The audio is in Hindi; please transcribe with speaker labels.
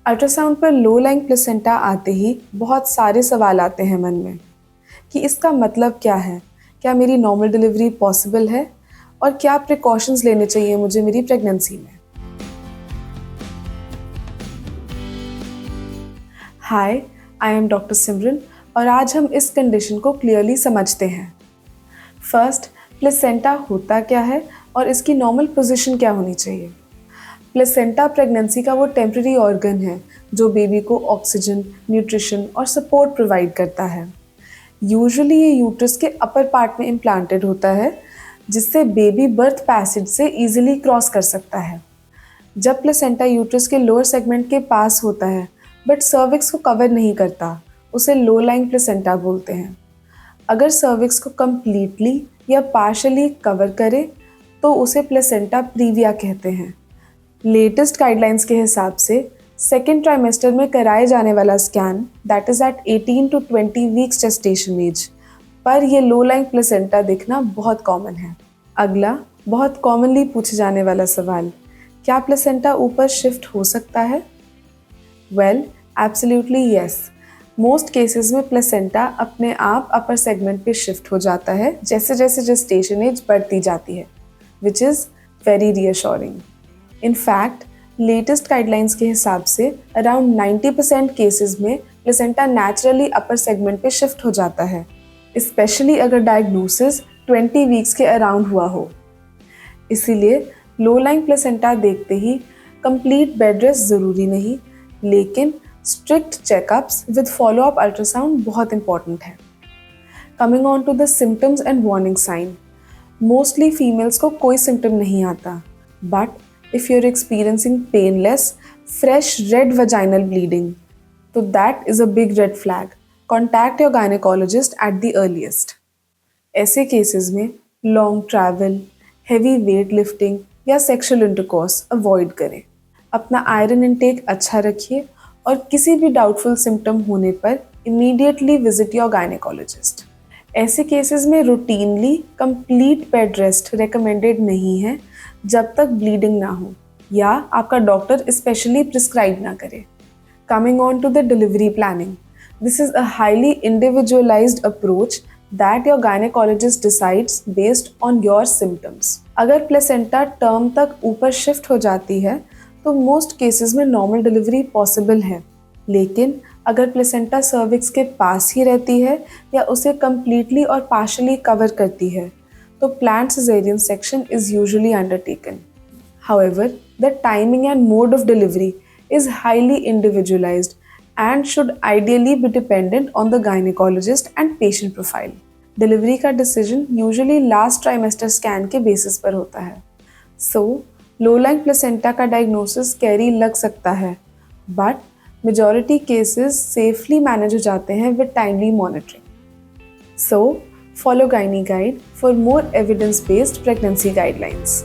Speaker 1: अल्ट्रासाउंड पर लो लाइंग प्लेसेंटा आते ही बहुत सारे सवाल आते हैं मन में कि इसका मतलब क्या है? क्या मेरी नॉर्मल डिलीवरी पॉसिबल है? और क्या प्रिकॉशंस लेने चाहिए मुझे मेरी प्रेगनेंसी में? हाय, आई एम डॉक्टर सिमरन और आज हम इस कंडीशन को क्लियरली समझते हैं। फर्स्ट, प्लेसेंटा होता क्या है और इसकी नॉर्मल पोजीशन क्या होनी चाहिए? प्लेसेंटा प्रेगनेंसी का वो टेम्पररी ऑर्गन है जो बेबी को ऑक्सीजन, न्यूट्रिशन और सपोर्ट प्रोवाइड करता है। यूजुअली ये यूट्रस के अपर पार्ट में इम्प्लांटेड होता है, जिससे बेबी बर्थ पैसेज से इजीली क्रॉस कर सकता है। जब प्लेसेंटा यूट्रस के लोअर सेगमेंट के पास होता है बट सर्विक्स को कवर नहीं करता, उसे लो लाइंग प्लेसेंटा बोलते हैं। अगर सर्विक्स को कम्प्लीटली या पार्शली कवर करे तो उसे प्लेसेंटा प्रीविया कहते हैं। लेटेस्ट गाइडलाइंस के हिसाब से सेकेंड ट्राइमेस्टर में कराए जाने वाला scan, that is at 18 to 20 weeks gestation age, पर ये लो लाइंग प्लेसेंटा दिखना बहुत कॉमन है। अगला बहुत कॉमनली पूछे जाने वाला सवाल, क्या प्लेसेंटा ऊपर शिफ्ट हो सकता है? Well, absolutely yes. Most cases में प्लेसेंटा अपने आप अपर सेगमेंट पे शिफ्ट हो जाता है जैसे जैसे जेस्टेशन एज बढ़ती जाती है, which is very reassuring. In fact, latest guidelines के हिसाब से अराउंड 90% केसेस में प्लेसेंटा नेचुरली अपर सेगमेंट पे शिफ्ट हो जाता है, स्पेशली अगर डायग्नोसिस 20 वीक्स के अराउंड हुआ हो। इसीलिए लो लाइंग प्लेसेंटा देखते ही कंप्लीट बेड रेस्ट ज़रूरी नहीं, लेकिन strict checkups with follow up ultrasound बहुत इंपॉर्टेंट है। Coming on to the symptoms and warning sign, mostly females को कोई सिम्टम नहीं आता, but if you're experiencing painless, fresh red vaginal bleeding, so that is a big red flag. Contact your gynecologist at the earliest. ऐसे केसेस में long travel, heavy weight lifting या सेक्सुअल इंटरकोर्स अवॉइड करें। अपना आयरन इनटेक अच्छा रखिए और किसी भी डाउटफुल सिम्टम होने पर इमीडिएटली विजिट योर गायनेकोलॉजिस्ट। ऐसे केसेस में routinely complete bed rest recommended नहीं है जब तक ब्लीडिंग ना हो या आपका डॉक्टर स्पेशली प्रिस्क्राइब ना करे। Coming on to the delivery planning, this is a highly individualised approach that your gynaecologist decides based on your symptoms. अगर प्लेसेंटा टर्म तक ऊपर शिफ्ट हो जाती है तो मोस्ट केसेस में नॉर्मल डिलीवरी पॉसिबल है, लेकिन अगर प्लेसेंटा सर्विक्स के पास ही रहती है या उसे कम्प्लीटली और पार्शली कवर करती है तो planned cesarean section is usually undertaken. However, the timing and mode of delivery is highly individualized and should ideally be dependent on the gynecologist and patient profile. Delivery का decision usually last trimester scan के basis पर होता है। So, low-lying placenta का diagnosis scary लग सकता है, but majority cases safely manage हो जाते हैं with timely monitoring. So, follow Gynae Guide for more evidence-based pregnancy guidelines.